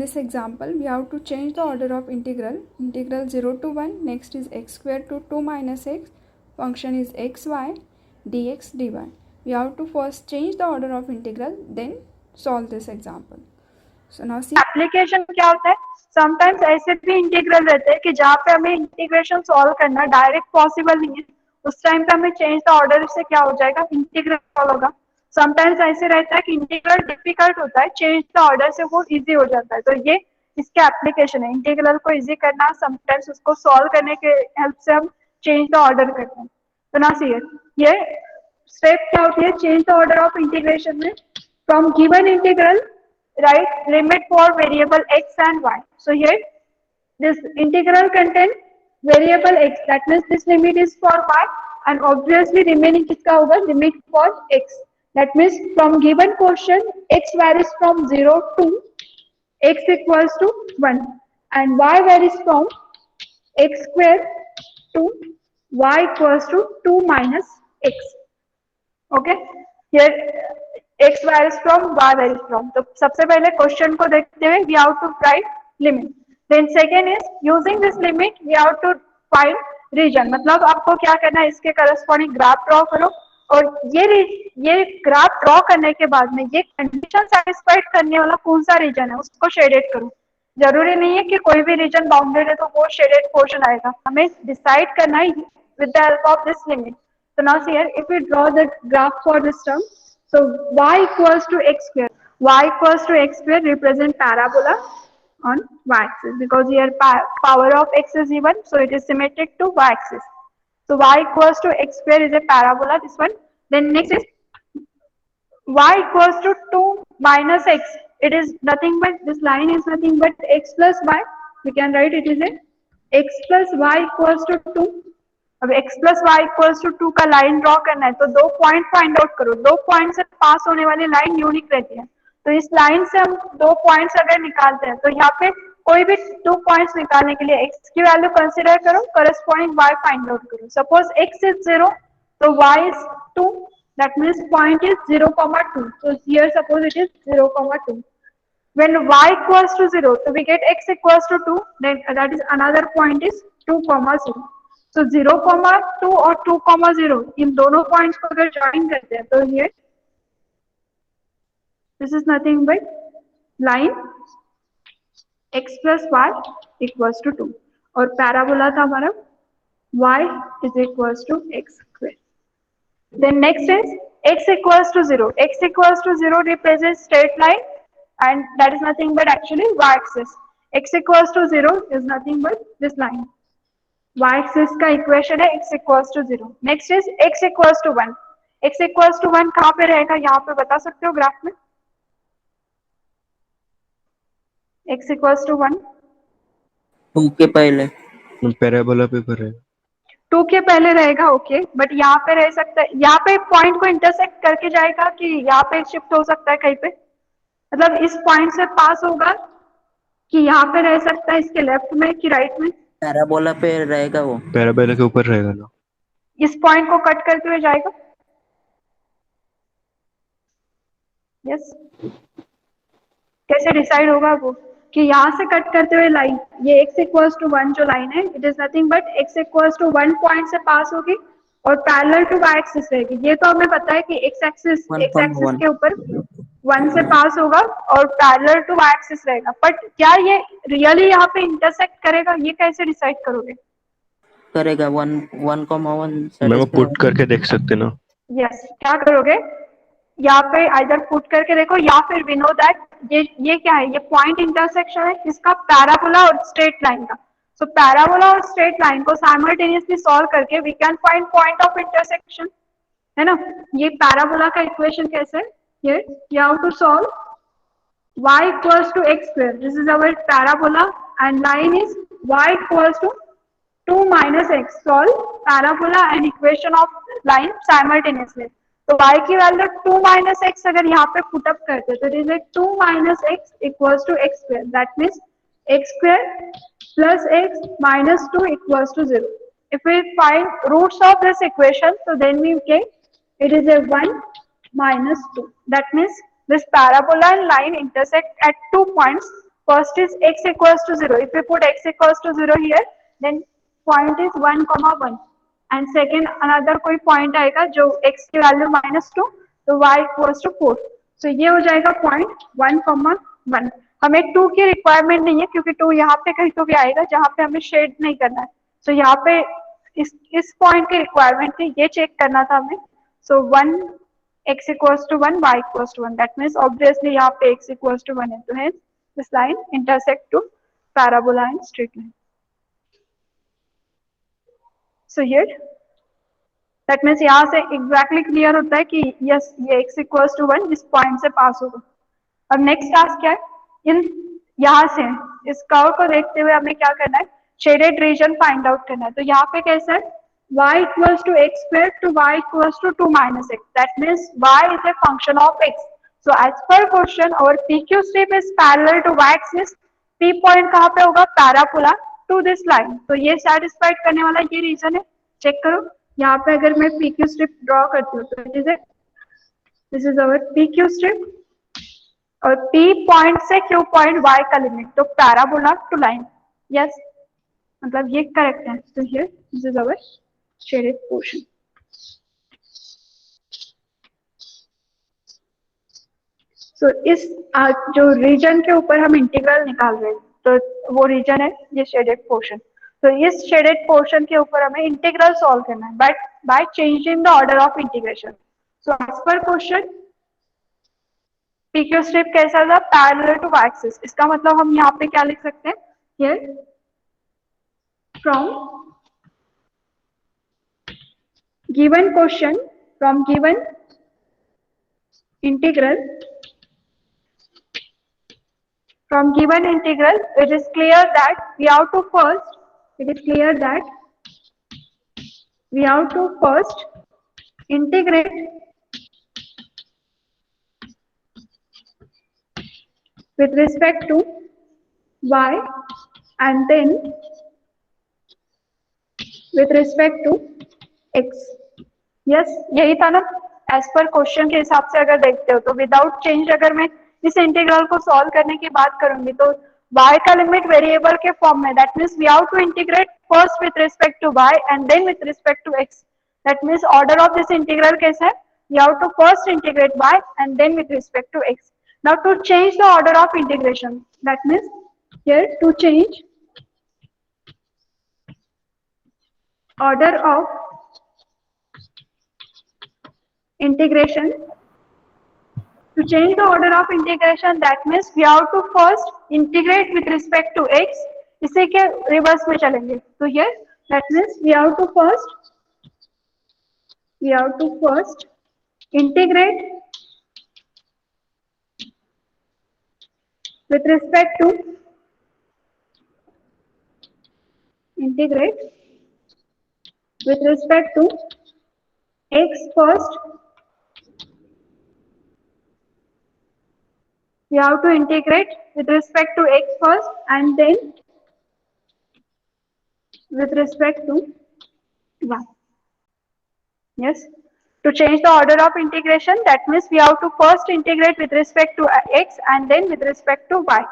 this example, we have to change the order of integral 0 to 1, next is x square to 2 minus x, function is xy, dx dy. We have to first change the order of integral, then solve this example. So now see application क्या होता है, sometimes ऐसे भी integral रहते हैं कि जहाँ पे हमें इंटीग्रेशन सॉल्व करना डायरेक्ट पॉसिबल नहीं है, उस टाइम पे हमें चेंज द ऑर्डर से क्या हो जाएगा, इंटीग्रल सॉल्व होगा. समटाइम्स ऐसे रहता है कि इंटीग्रल डिफिकल्ट होता है, चेंज द ऑर्डर से वो इजी हो जाता है. तो ये इसके एप्लीकेशन है, इंटीग्रल को इजी करना, समटाइम्स उसको सॉल्व करने के हेल्प से हम चेंज द ऑर्डर करते हैं. तो ना सी ये स्टेप क्या होती है change the order of integration में. From given integral write limit for variable x and y. So here this integral contain variable x, that means this limit is for y and obviously remaining किसका होगा, limit for x. That means from given question x varies from 0 to x equals to 1 and y varies from x square to y equals to 2 minus x. Okay, here x varies from y varies from. तो सबसे पहले question को देखते हुए we have to write limit. Then second is using this limit we have to find region. मतलब आपको क्या करना है, इसके करस्पॉन्डिंग ग्राफ ड्रॉ करो और ये ग्राफ ड्रॉ करने के बाद में ये कंडीशन सेटिस्फाइड करने वाला कौन सा रीजन है उसको शेडेड करो. जरूरी नहीं है कि कोई भी रीजन बाउंडेड है तो वो शेडेड पोर्शन आएगा, हमें डिसाइड करना है with the help of this limit. So now see here, if we draw the graph for this term, so y equals to x square. Y equals to x square represent parabola on y-axis because here power of x is even, so it is symmetric to y-axis. So y equals to x square is a parabola, this one. Then next is y equals to 2 minus x. It is nothing but, this line is nothing but x plus y. We can write it is a x plus y equals to 2. अब x plus Y equals to 2 का line draw करना है तो दो point find out करो. दो point से पास होने वाली लाइन यूनिक रहती है, तो इस लाइन से हम दो पॉइंट्स अगर निकालते हैं तो यहाँ पे कोई भी 2 पॉइंट्स निकालने के लिए x की वैल्यू कंसीडर करो, करस्पॉन्डिंग y फाइंड आउट करो. सपोज x इज 0 तो y is 2, that means point is 0,2. so here suppose it is 0,2. when y equals to 0 so we get x equals to 2, then that is another point is 2,0. तो 0,2 और 2,0 इन दोनों points को अगर join करते हैं तो ये this is nothing but line x plus Y equals to 2 और पैराबोला था हमारा y is equals to x square. Then next is x equals to 0. x equals to 0 represent straight line and that is nothing but actually y axis. x equals to 0 is nothing but this line. y axis का equation है x equals to 0. Next is x equals to 1. x equals to 1 कहाँ पे रहेगा, यहाँ पे बता सकते हो ग्राफ में. x equals to 1 2 के पहले पैराबोला पे पर है 2 के पहले रहेगा. ओके, बट यहाँ पे रह सकता है, यहाँ पे पॉइंट को इंटरसेक्ट करके जाएगा कि यहाँ पे शिफ्ट हो सकता है कहीं पे, मतलब इस पॉइंट से पास होगा कि यहाँ पे रह सकता है इसके लेफ्ट में कि राइट में. पैराबोला पे रहेगा, वो पैराबोला के ऊपर रहेगा ना, इस पॉइंट को कट करते हुए जाएगा. यस कैसे डिसाइड होगा वो कि यहाँ से कट करते हुए लाइन ये x इक्वल्स टू 1 जो लाइन है it is nothing but x equals to 1 point से पास होगी और पैरेलल टू y एक्सिस रहेगी. ये तो हमें पता है कि x एक्सिस के ऊपर 1 से पास होगा और पैरेलल टू y एक्सिस रहेगा, बट क्या ये रियली यहाँ पे इंटरसेक्ट करेगा, ये कैसे डिसाइड करोगे. करेगा 1,1 मैं वो पुट करके देख सकते ना. यस क्या करोगे, यहाँ पे आइदर पुट करके देखो या फिर वी नो दैट ये क्या है, ये पॉइंट इंटरसेक्शन है किसका, पैराबोला और स्ट्रेट लाइन का. सो पैराबोला और स्ट्रेट लाइन को साइमल्टेनियसली सॉल्व करके we can find point of intersection, है ना. ये पैराबोला का इक्वेशन कैसे है, here you have to solve y equals to x square. This is our parabola and line is y equals to 2 minus x. Solve parabola and equation of line simultaneously. तो y की value 2 minus x अगर यहाँ पे put up करते तो it is 2 minus x equals to x square. That means x square plus x minus 2 equals to 0. If we find roots of this equation, so then we get it is a 1 minus 2. That means this parabola and line intersect at 2 points. first is x equals to 0. If we put x equals to 0 here, then point is 1, 1 and second another कोई point आएगा जो x की value -2 तो y equals to 4. So ये हो जाएगा point 1, 1. हमें 2 की रिक्वायरमेंट नहीं है क्योंकि 2 यहाँ पे कहीं तो भी आएगा जहाँ पे हमें शेड नहीं करना है. So यहाँ पे इस पॉइंट की रिक्वायरमेंट थी, ये चेक करना था हमें. So 1 x equals to 1, y equals to 1. That means obviously यहाँ पे x equals to 1 है. तो hence this line intersect to parabola and straight line. So here that means यहाँ से exactly clear होता है कि yes ये x equals to 1 इस पॉइंट से पास होगा. अब नेक्स्ट टास्क क्या है, इन यहाँ से इस कर्व को देखते हुए हमें क्या करना है, शेडेड रीजन फाइंड आउट करना है. तो यहाँ पे कैसा है, y equals to x square to y equals to 2 minus x. That means y is a function of x. So as per question our PQ strip is parallel to y axis. P point कहाँ पे होगा, parabola to this line. तो ये satisfied करने वाला ये reason है. Check करो यहाँ पे अगर मैं PQ strip ड्रॉ करती हूँ तो this is our PQ strip और P पॉइंट से Q पॉइंट y का लिमिट, तो पैराबोला टू लाइन. यस मतलब ये करेक्ट है. तो here this is our shaded portion. So इस जो रीजन के ऊपर हम इंटीग्रल निकाल रहे हैं तो वो रीजन है ये शेडेड पोर्शन. तो इस शेडेड पोर्शन के ऊपर हमें इंटीग्रल सॉल्व करना है but by changing the order of integration. So as per question PQ strip कैसा था, पैरेलल टू y एक्सिस. इसका मतलब हम यहाँ पे क्या लिख सकते हैं, here from given question, from given integral, from given integral it is clear that we have to first integrate with respect to y and then with respect to x. yes यही था ना. एज पर क्वेश्चन के हिसाब से अगर देखते हो तो विदाउट चेंज अगर मैं इस इंटीग्रल को सॉल्व करने की बात करूंगी तो y का लिमिट वेरिएबल के फॉर्म में, that means we have to integrate first with respect to y and then with respect to x. That means order of this integral कैसा है, we have to first integrate y and then with respect to x. Now to change the order of integration, that means here to change order of integration, to change the order of integration that means we have to first integrate with respect to x. इसे के reverse में चलेंगे तो here that means we have to first integrate with respect to x first. We have to integrate with respect to x first and then with respect to y. Yes, to change the order of integration that means we have to first integrate with respect to x and then with respect to y.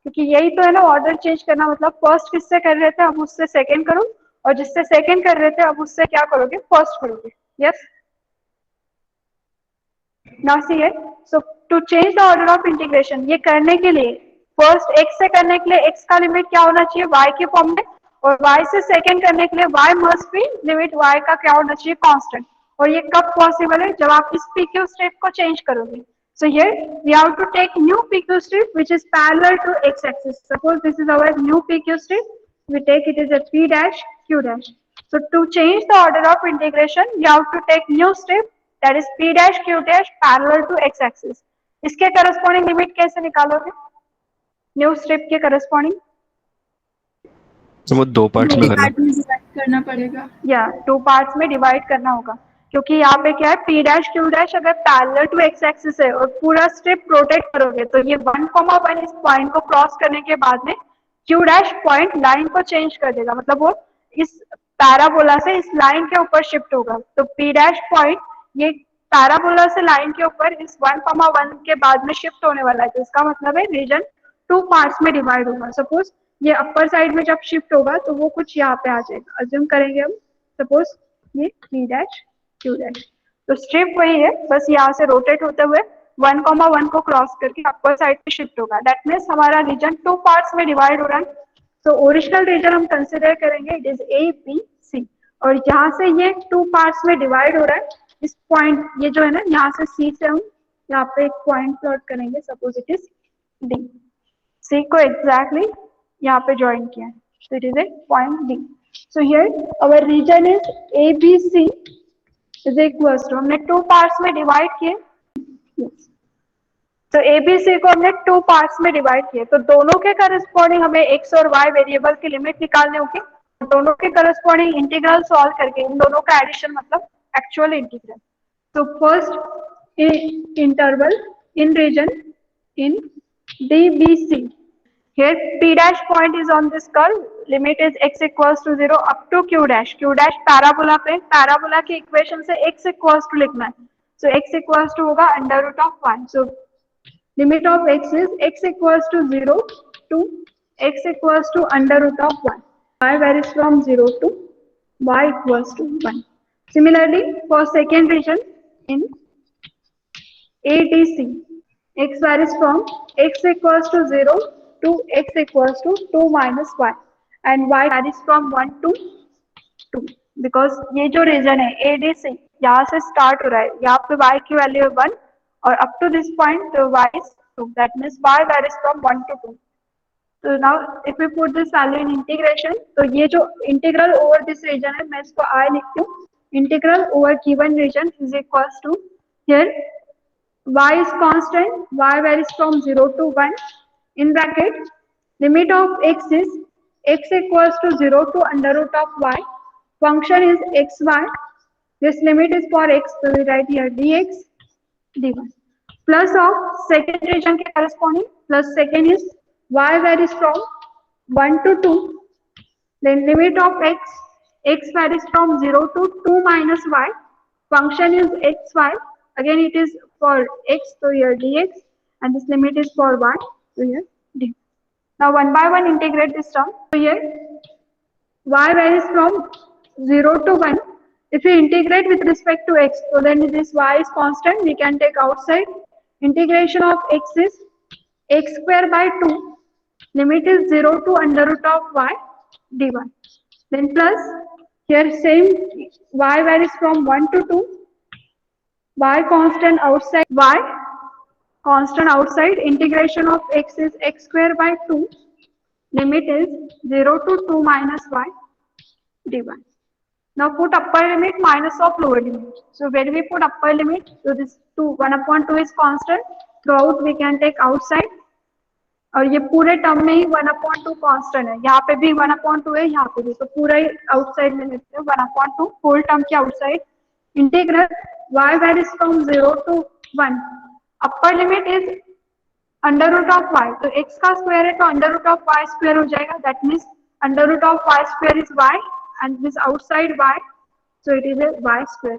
क्योंकि यही तो है ना order change करना, मतलब first किससे कर रहे थे अब उससे सेकंड करो और जिससे सेकंड कर रहे थे अब उससे क्या करोगे, फर्स्ट करोगे. Yes now see here. So to change the order of integration, ये करने के लिए फर्स्ट x से करने के लिए x का लिमिट क्या होना चाहिए, y के फॉर्म में, और y से सेकंड करने के लिए y must be limit y का क्या होना चाहिए, कांस्टेंट. और ये कब पॉसिबल है, जब आप इस PQ स्ट्रिप को चेंज करोगे. So here we have to take new PQ strip which is parallel to x axis. Suppose this is our new PQ strip, we take it is a P dash Q dash. So to change the order of integration you have to take new strip that is P dash Q dash parallel to x axis. इसके corresponding limit कैसे निकालोगे, new strip के corresponding तो वो दो parts में करना पड़ेगा या टू पार्ट्स में डिवाइड करना होगा क्योंकि यहाँ पे क्या है, P dash Q dash अगर पैरेलल टू x एक्सिस है और पूरा स्ट्रिप रोटेट करोगे तो ये 1,1 इस पॉइंट को क्रॉस करने के बाद में Q dash पॉइंट लाइन को चेंज कर देगा, मतलब वो इस पैराबोला से इस लाइन के ऊपर शिफ्ट होगा. तो P dash पॉइंट ये पैराबोला से लाइन के ऊपर इस 1,1 के बाद में शिफ्ट होने वाला है. तो इसका मतलब है रीजन टू पार्ट्स में डिवाइड होगा। सपोज ये अपर साइड में जब शिफ्ट होगा तो वो कुछ यहाँ पे आ जाएगा, अज्यूम करेंगे हम। सपोज ये 3 डैश Q डैश, तो स्ट्रिप वही है, बस यहाँ से रोटेट होते हुए 1,1 को क्रॉस करके अपर साइड पे शिफ्ट होगा। दैट मीन्स हमारा रीजन टू पार्ट्स में डिवाइड हो रहा है। तो ओरिजिनल रीजन हम कंसिडर करेंगे इट इज ABC, और यहाँ से ये टू पार्ट्स में डिवाइड हो रहा है। इस पॉइंट ये जो है ना, यहाँ से C से हम यहाँ पे एक पॉइंट प्लॉट करेंगे, suppose it is D। C को एग्जैक्टली यहाँ पे ज्वाइन किया है, so it is a point D. So here our region is ABC is equals to, हमने टू पार्ट्स में डिवाइड किए। yes. तो ABC को हमने टू पार्ट्स में डिवाइड किए, तो दोनों के करस्पॉन्डिंग हमें x और y वेरिएबल की लिमिट निकालने होगी। दोनों के करस्पॉन्डिंग इंटीग्रल सॉल्व करके इन दोनों का एडिशन मतलब एक्चुअल इंटीग्रल। तो first interval in region in DBC, here P dash point is on this curve, limit is x equals to 0 up to Q dash। Q dash parabola पे, parabola के equation से x equals to लिखना है, so x equals to होगा under root of 1। so limit of x is x equals to 0 to x equals to under root of 1, y varies from 0 to y equals to 1। similarly for second region in ADC, x varies from x equals to 0 to x equals to 2 minus y, and y varies from 1 to 2, because ये जो reason है ADC यहाँ से start हो रहा है, यहाँ पे y की वैल्यू है 1 और up to this point y is 2, that means y varies from 1 to 2। so now if we put this value in integration, तो ये जो इंटीग्रल ओवर दिस रीजन है, मैं इसको I लिखती हूँ, integral over given region is equals to, here y is constant, y varies from 0 to 1, in bracket limit of x is x equals to 0 to under root of y, function is xy, this limit is for x, so we write here dx dy, plus of second region के corresponding, plus second is y varies from 1 to 2, then limit of x varies from 0 to 2 minus y, function is xy, again it is for x, so here dx, and this limit is for y, so here d। now one by one integrate this term, so here y varies from 0 to 1, if we integrate with respect to x, so then this y is constant, we can take outside, integration of x is x square by 2, limit is 0 to under root of y dy, then plus here same y varies from 1 to 2, y constant outside, y constant outside, integration of x is x square by 2, limit is 0 to 2 minus y dy। now put upper limit minus of lower limit, so when we put upper limit, so this 2 1 upon 2 is constant, throughout we can take outside, और ये पूरे term में ही 1/2 constant है, यहाँ पे भी 1/2 है, यहाँ पे भी, तो पूरा ही आउटसाइड में लेते हैं 1/2 होल टर्म के outside, integral y varies from 0 to 1, upper limit is under root of y, तो x का स्क्वायर है तो under root of y square हो जाएगा, that means under root of y square is y and this outside y, so it is a y square,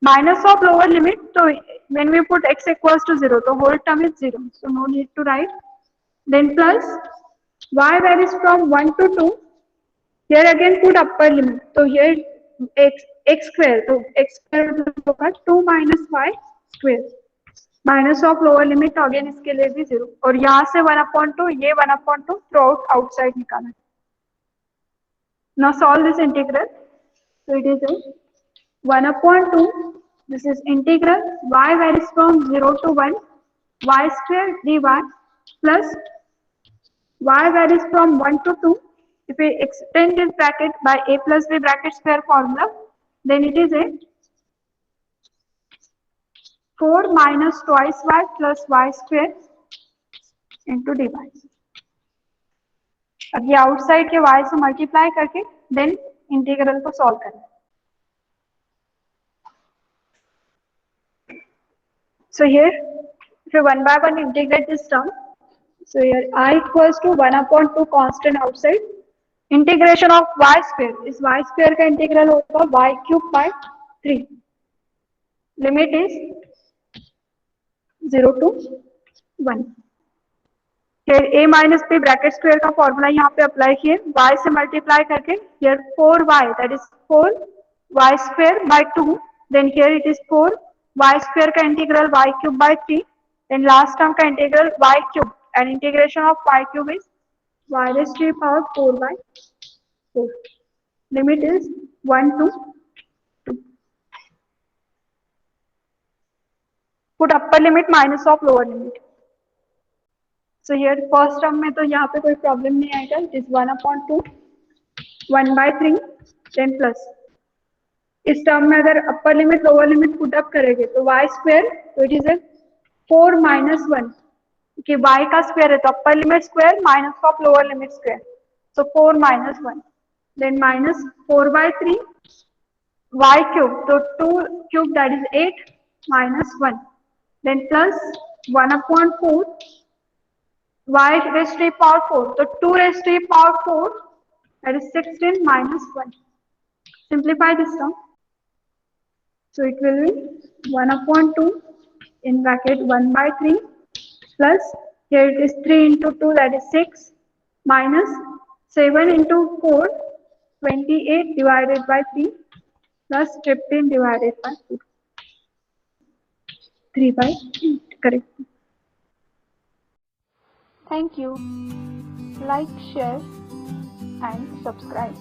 minus of lower limit, so when we put x equals to 0, the whole term is 0, so no need to write, then plus y varies from 1 to 2, here again put upper limit, so here x square, तो x square मतलब होगा 2 minus y square, minus of lower limit again इसके लिए भी 0, और यहाँ से 1/2 ये 1/2 थ्रू आउट आउटसाइड निकालना है। now solve this integral, so it is a 1/2, this is integral y varies from 0 to 1 y square dy plus y varies from 1 to 2, if we extend this bracket by a plus b bracket square formula, then it is a 4 minus twice y plus y square into dy। अब ये outside के y से multiply करके then integral को solve करें। So here if you one by one integrate this term, so here I equals to 1/2 constant outside, integration of y square, इस y square का integral होगा y cube by 3, limit is 0 to 1, फिर a minus b bracket square का formula यहाँ पे apply किए, y से multiply करके, here 4y that is 4y square by 2, then here it is 4y square का integral y cube by 3, then last term का integral y cube and integration of y cube is y raised to the power 4 by 4. Limit is 1 to 2. Put upper limit minus of lower limit. So here first term में तो यहाँ पे कोई problem नहीं आएगा, it is 1/2 1/3 10 plus. इस term में अगर upper limit lower limit put up करेंगे तो y स्क्वायर, तो इट इज 4 माइनस 1, कि y का स्क्वायर है तो upper limit square minus of lower limit square, so 4 minus 1, then minus 4/3 y cube, so 2 cube that is 8 minus 1, then plus 1/4 y raised to the power 4, so 2 raised to the power 4 that is 16 minus 1. Simplify this term, so it will be 1/2 in bracket 1/3 plus, here it is 3 into 2 that is 6 minus 7 into 4 28 divided by 3 plus 15 divided by 2, 3/8, correct. Thank you. Like, share and subscribe.